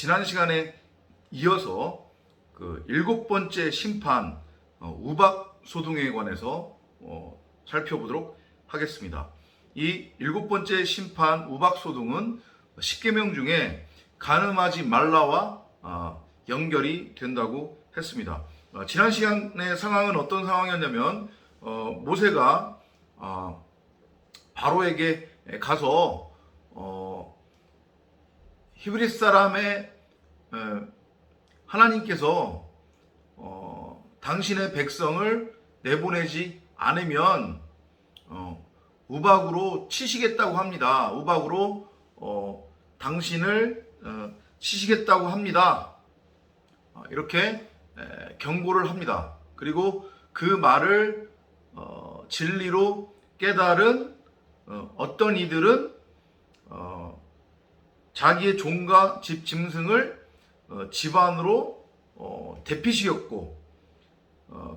지난 시간에 이어서 그 7번째 심판 우박소동에 관해서 살펴보도록 하겠습니다. 이 7번째 심판 우박소동은 10계명 중에 간음하지 말라와 연결이 된다고 했습니다. 지난 시간의 상황은 어떤 상황이었냐면 모세가 바로에게 가서 히브리 사람의 하나님께서 당신의 백성을 내보내지 않으면 우박으로 치시겠다고 합니다. 우박으로 당신을 치시겠다고 합니다. 이렇게 경고를 합니다. 그리고 그 말을 진리로 깨달은 어떤 이들은 자기의 종과 집 짐승을 집 안으로 대피시켰고,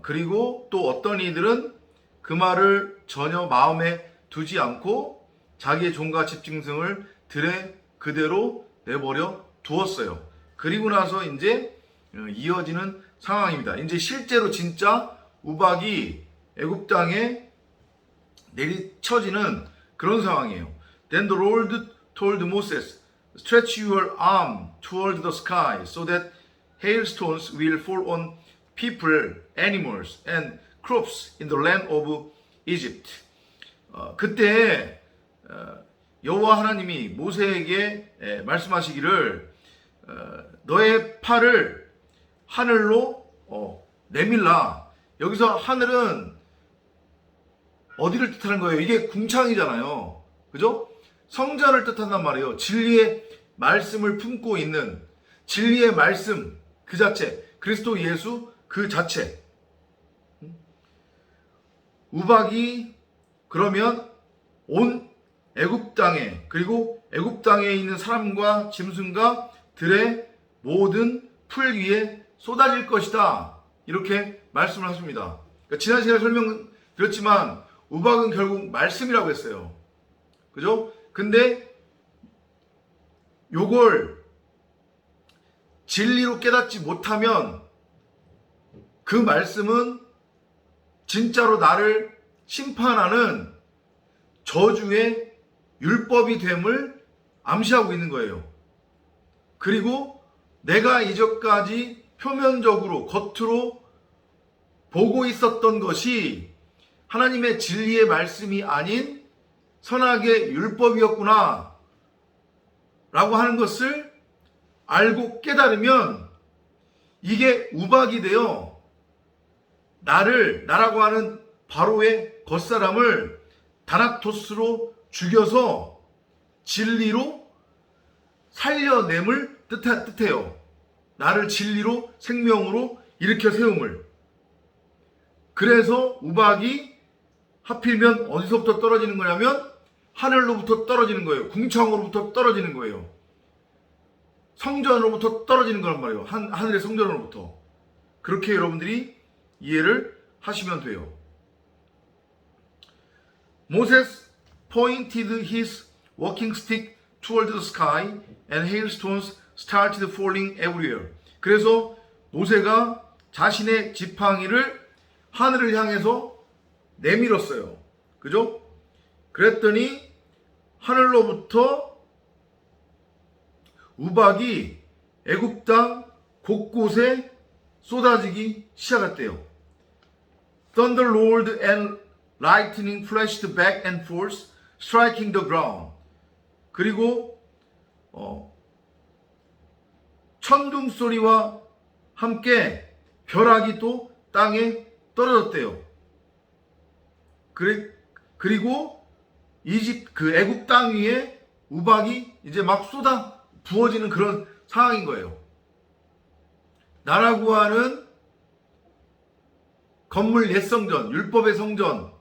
그리고 또 어떤 이들은 그 말을 전혀 마음에 두지 않고 자기의 종과 집 짐승을 들에 그대로 내버려 두었어요. 그리고 나서 이제 이어지는 상황입니다. 이제 실제로 진짜 우박이 애굽 땅에 내리쳐지는 그런 상황이에요. Then the Lord told Moses, stretch your arm toward the sky so that hailstones will fall on people, animals, and crops in the land of Egypt. 그때 여호와 하나님이 모세에게 말씀하시기를 너의 팔을 하늘로 내밀라. 여기서 하늘은 어디를 뜻하는 거예요? 이게 궁창이잖아요. 그죠? 성전을 뜻한단 말이에요. 진리의 말씀을 품고 있는 진리의 말씀 그 자체, 그리스도 예수 그 자체. 우박이 그러면 온 애굽 땅에, 그리고 애굽 땅에 있는 사람과 짐승과 들의 모든 풀 위에 쏟아질 것이다. 이렇게 말씀을 하십니다. 그러니까 지난 시간에 설명드렸지만 우박은 결국 말씀이라고 했어요. 그죠? 근데 요걸 진리로 깨닫지 못하면 그 말씀은 진짜로 나를 심판하는 저주의 율법이 됨을 암시하고 있는 거예요. 그리고 내가 이전까지 표면적으로 겉으로 보고 있었던 것이 하나님의 진리의 말씀이 아닌 선악의 율법이었구나 라고 하는 것을 알고 깨달으면 이게 우박이 되어 나라고 하는 바로의 겉사람을 다나토스로 죽여서 진리로 살려냄을 뜻해요. 나를 진리로 생명으로 일으켜 세움을. 그래서 우박이 하필이면 어디서부터 떨어지는 거냐면 하늘로부터 떨어지는 거예요. 궁창으로부터 떨어지는 거예요. 성전으로부터 떨어지는 거란 말이에요. 하늘의 성전으로부터. 그렇게 여러분들이 이해를 하시면 돼요. Moses pointed his walking stick toward the sky and hailstones started falling everywhere. 그래서 모세가 자신의 지팡이를 하늘을 향해서 내밀었어요. 그죠? 그랬더니 하늘로부터 우박이 애굽 땅 곳곳에 쏟아지기 시작했대요. Thunder rolled and lightning flashed back and forth, striking the ground. 그리고 천둥 소리와 함께 벼락이 또 땅에 떨어졌대요. 그리고 그 애굽 땅 위에 우박이 이제 막 쏟아 부어지는 그런 상황인 거예요. 나라고 하는 건물 옛 성전, 율법의 성전,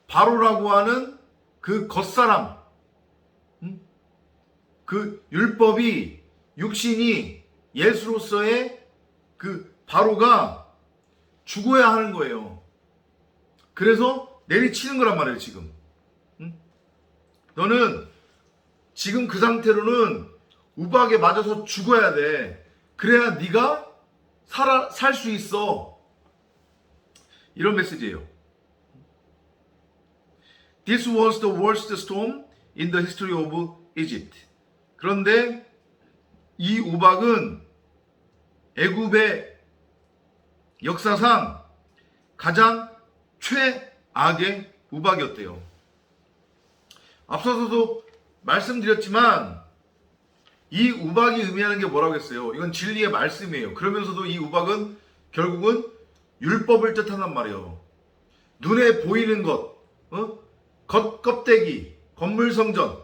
바로라고 하는 그 겉사람, 그 율법이 육신이 예수로서의 그 바로가 죽어야 하는 거예요. 그래서 내리치는 거란 말이에요, 지금. 너는 지금 그 상태로는 우박에 맞아서 죽어야 돼. 그래야 네가 살 수 있어. 이런 메시지예요. This was the worst storm in the history of Egypt. 그런데 이 우박은 애굽의 역사상 가장 최악의 우박이었대요. 앞서서도 말씀드렸지만 이 우박이 의미하는 게 뭐라고 했어요? 이건 진리의 말씀이에요. 그러면서도 이 우박은 결국은 율법을 뜻한단 말이에요. 눈에 보이는 것, 겉껍데기, 건물성전,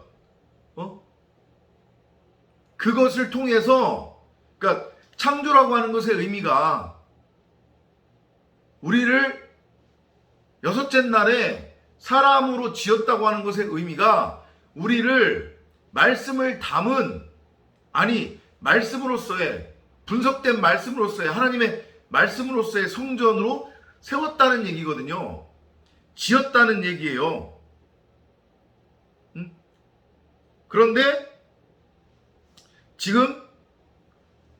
그것을 통해서, 그러니까 창조라고 하는 것의 의미가 우리를 여섯째 날에 사람으로 지었다고 하는 것의 의미가 우리를 말씀을 담은, 아니 말씀으로서의, 분석된 말씀으로서의, 하나님의 말씀으로서의 성전으로 세웠다는 얘기거든요. 지었다는 얘기예요. 그런데 지금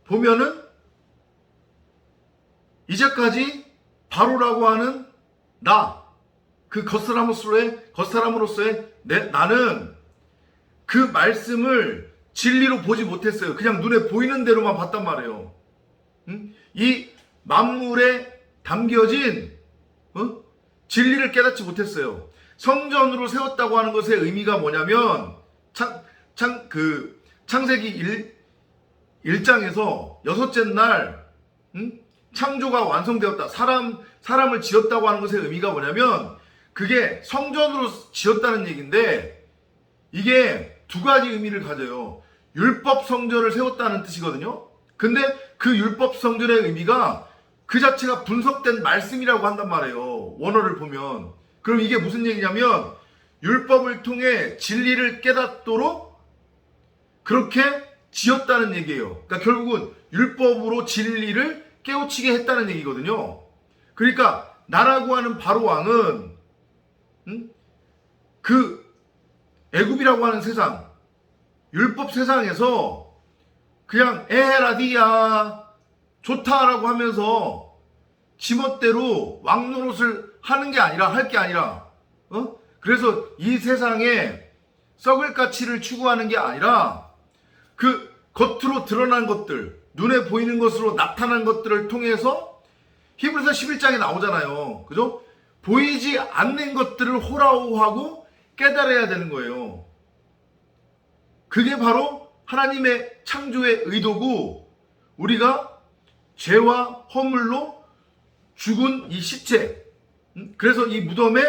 보면은 이제까지 바로라고 하는 나, 그 겉사람으로서의 나는 그 말씀을 진리로 보지 못했어요. 그냥 눈에 보이는 대로만 봤단 말이에요. 이 만물에 담겨진 진리를 깨닫지 못했어요. 성전으로 세웠다고 하는 것의 의미가 뭐냐면 창세기 1장에서 여섯째 날 창조가 완성되었다. 사람을 지었다고 하는 것의 의미가 뭐냐면 그게 성전으로 지었다는 얘기인데 이게 두 가지 의미를 가져요. 율법 성전을 세웠다는 뜻이거든요. 근데 그 율법 성전의 의미가 그 자체가 분석된 말씀이라고 한단 말이에요. 원어를 보면. 그럼 이게 무슨 얘기냐면 율법을 통해 진리를 깨닫도록 그렇게 지었다는 얘기예요. 그러니까 결국은 율법으로 진리를 깨우치게 했다는 얘기거든요. 그러니까 나라고 하는 바로 왕은 그 애굽이라고 하는 세상, 율법 세상에서 그냥 에헤라디야 좋다라고 하면서 지멋대로 왕노릇을 하는 게 아니라, 할 게 아니라, 그래서 이 세상에 썩을 가치를 추구하는 게 아니라 그 겉으로 드러난 것들, 눈에 보이는 것으로 나타난 것들을 통해서 히브리서 11장에 나오잖아요. 그죠? 보이지 않는 것들을 호라호하고 깨달아야 되는 거예요. 그게 바로 하나님의 창조의 의도고 우리가 죄와 허물로 죽은 이 시체, 그래서 이 무덤에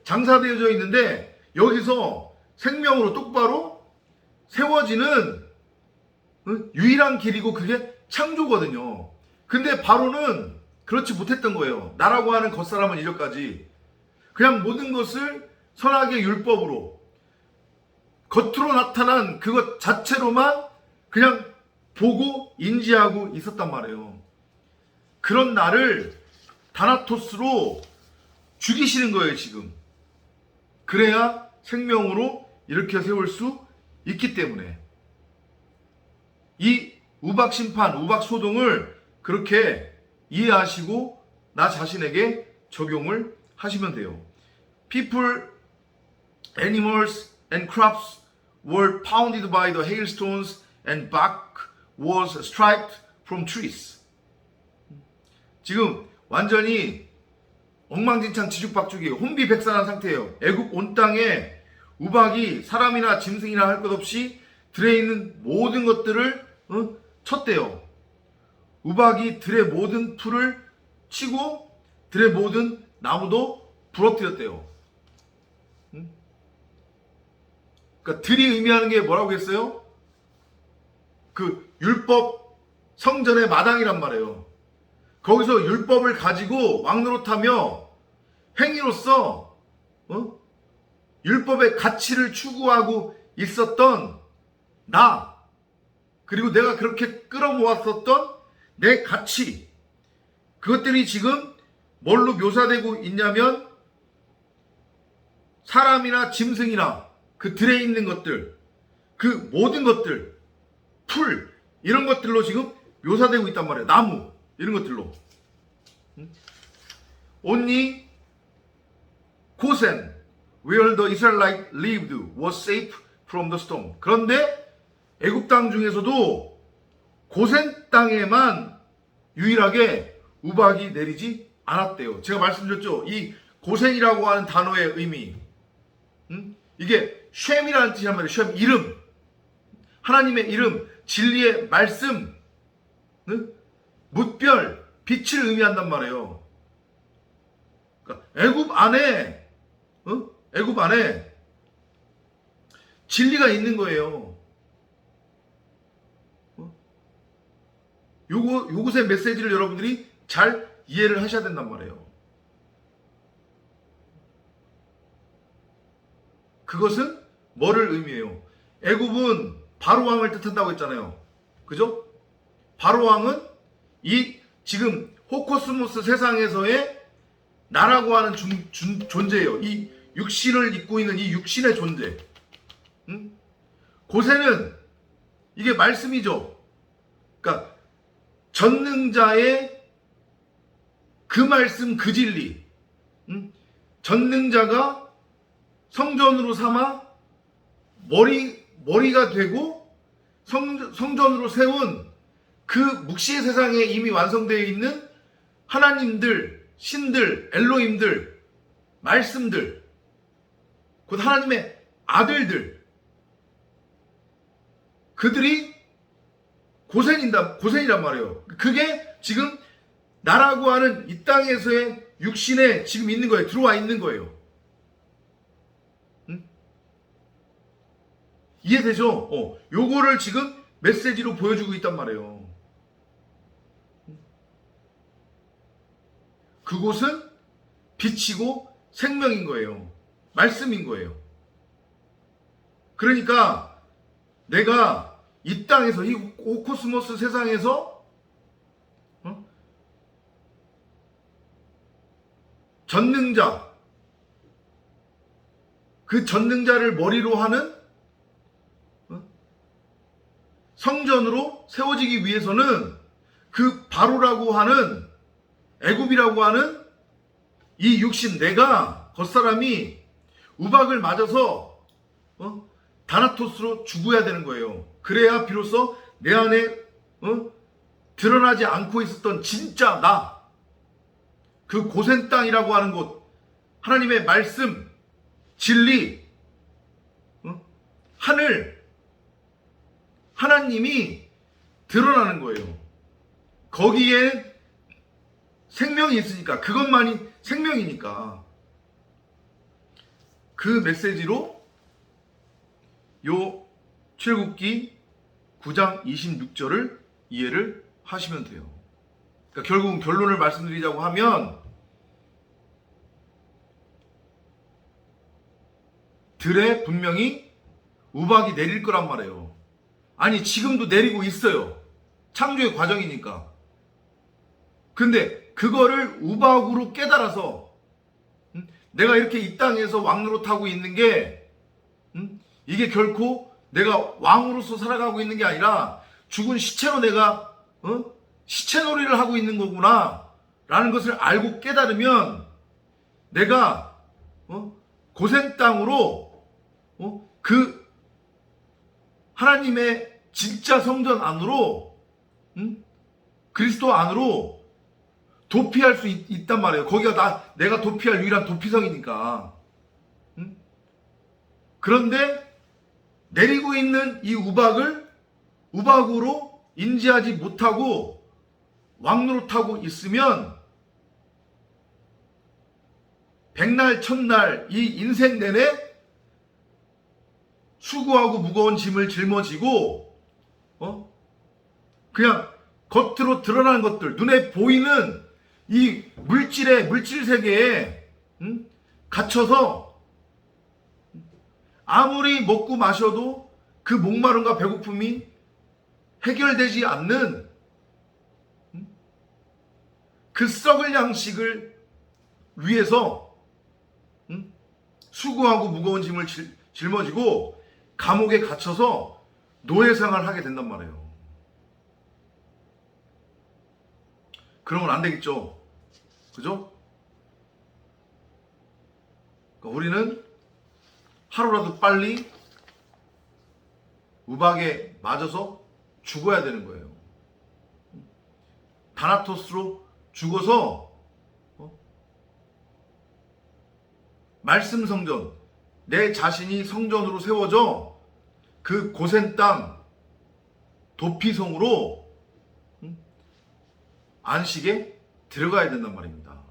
장사되어져 있는데 여기서 생명으로 똑바로 세워지는 유일한 길이고 그게 창조거든요. 근데 바로는 그렇지 못했던 거예요. 나라고 하는 겉사람은 이전까지 그냥 모든 것을 선하게 율법으로 겉으로 나타난 그것 자체로만 그냥 보고 인지하고 있었단 말이에요. 그런 나를 다나토스로 죽이시는 거예요, 지금. 그래야 생명으로 이렇게 세울 수 있기 때문에. 이 우박 심판, 우박 소동을 그렇게 이해하시고 나 자신에게 적용을 하시면 돼요. People, animals, and crops were pounded by the hailstones and bark was stripped from trees. 지금 완전히 엉망진창 지죽박죽이에요. 혼비백산한 상태예요. 애굽 온 땅에 우박이 사람이나 짐승이나 할 것 없이 들어있는 모든 것들을 쳤대요. 우박이 들의 모든 풀을 치고 들의 모든 나무도 부러뜨렸대요. 그러니까 들이 의미하는 게 뭐라고 했어요? 그 율법 성전의 마당이란 말이에요. 거기서 율법을 가지고 왕노릇하며 행위로서 율법의 가치를 추구하고 있었던 나, 그리고 내가 그렇게 끌어모았었던 내 가치, 그것들이 지금 뭘로 묘사되고 있냐면 사람이나 짐승이나 그 들에 있는 것들, 그 모든 것들, 풀 이런 것들로 지금 묘사되고 있단 말이에요. 나무 이런 것들로. Only 고센 where the Israelite lived was safe from the storm. 그런데 애굽 땅 중에서도 고센 땅에만 유일하게 우박이 내리지 않았대요. 제가 말씀드렸죠. 이 고센이라고 하는 단어의 의미, 이게 쉔이라는 뜻이란 말이에요. 쉔, 이름, 하나님의 이름, 진리의 말씀, 뭇별, 빛을 의미한단 말이에요. 그러니까 애굽 안에 진리가 있는 거예요. 요것의 메시지를 여러분들이 잘 이해를 하셔야 된단 말이에요. 그것은 뭐를 의미해요? 애굽은 바로 왕을 뜻한다고 했잖아요. 그죠? 바로 왕은 이 지금 호코스모스 세상에서의 나라고 하는 존재예요. 이 육신을 입고 있는 이 육신의 존재. 고세는 이게 말씀이죠. 그러니까 전능자의 그 말씀, 그 진리. 전능자가 성전으로 삼아 머리가 되고 성전으로 세운 그 묵시의 세상에 이미 완성되어 있는 하나님들, 신들, 엘로힘들, 말씀들, 곧 하나님의 아들들, 그들이 고센이란 말이에요. 그게 지금 나라고 하는 이 땅에서의 육신에 지금 있는 거예요. 들어와 있는 거예요. 이해되죠? 요거를 지금 메시지로 보여주고 있단 말이에요. 그곳은 빛이고 생명인 거예요. 말씀인 거예요. 그러니까 내가 이 땅에서, 이 코스모스 세상에서 전능자, 그 전능자를 머리로 하는 성전으로 세워지기 위해서는 그 바로라고 하는 애굽이라고 하는 이 육신, 내가 겉사람이 우박을 맞아서 다나토스로 죽어야 되는 거예요. 그래야 비로소 내 안에 드러나지 않고 있었던 진짜 나, 그 고센 땅이라고 하는 곳, 하나님의 말씀, 진리, 하늘, 하나님이 드러나는 거예요. 거기에 생명이 있으니까, 그것만이 생명이니까. 그 메시지로 요 출애굽기 9장 26절을 이해를 하시면 돼요. 그러니까 결국은 결론을 말씀드리자고 하면, 들에 분명히 우박이 내릴 거란 말이에요. 아니, 지금도 내리고 있어요. 창조의 과정이니까. 근데 그거를 우박으로 깨달아서 내가 이렇게 이 땅에서 왕노릇하고 있는 게 이게 결코 내가 왕으로서 살아가고 있는 게 아니라 죽은 시체로 내가 시체놀이를 하고 있는 거구나 라는 것을 알고 깨달으면 내가 고센 땅으로 그 하나님의 진짜 성전 안으로 그리스도 안으로 도피할 수 있단 말이에요. 거기가 내가 도피할 유일한 도피성이니까. 그런데 내리고 있는 이 우박으로 인지하지 못하고 왕노릇하고 있으면 백날 천날 이 인생 내내 수고하고 무거운 짐을 짊어지고 그냥 겉으로 드러나는 것들, 눈에 보이는 이 물질 세계에 갇혀서 아무리 먹고 마셔도 그 목마름과 배고픔이 해결되지 않는 그 썩을 양식을 위해서 수고하고 무거운 짐을 짊어지고 감옥에 갇혀서 노예 생활을 하게 된단 말이에요. 그러면 안 되겠죠. 그죠? 그러니까 우리는 하루라도 빨리 우박에 맞아서 죽어야 되는 거예요. 다나토스로 죽어서 말씀 성전, 내 자신이 성전으로 세워져 그 고센 땅 도피성으로 안식에 들어가야 된단 말입니다.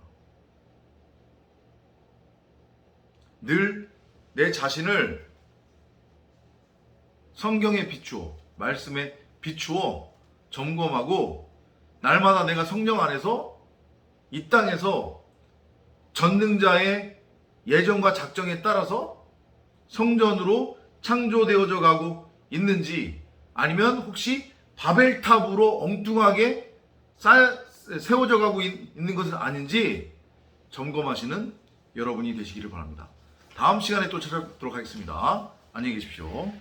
늘 내 자신을 성경에 비추어, 말씀에 비추어 점검하고 날마다 내가 성령 안에서 이 땅에서 전능자의 예정과 작정에 따라서 성전으로 창조되어져 가고 있는지, 아니면 혹시 바벨탑으로 엉뚱하게 세워져 가고 있는 것은 아닌지 점검하시는 여러분이 되시기를 바랍니다. 다음 시간에 또 찾아뵙도록 하겠습니다. 안녕히 계십시오.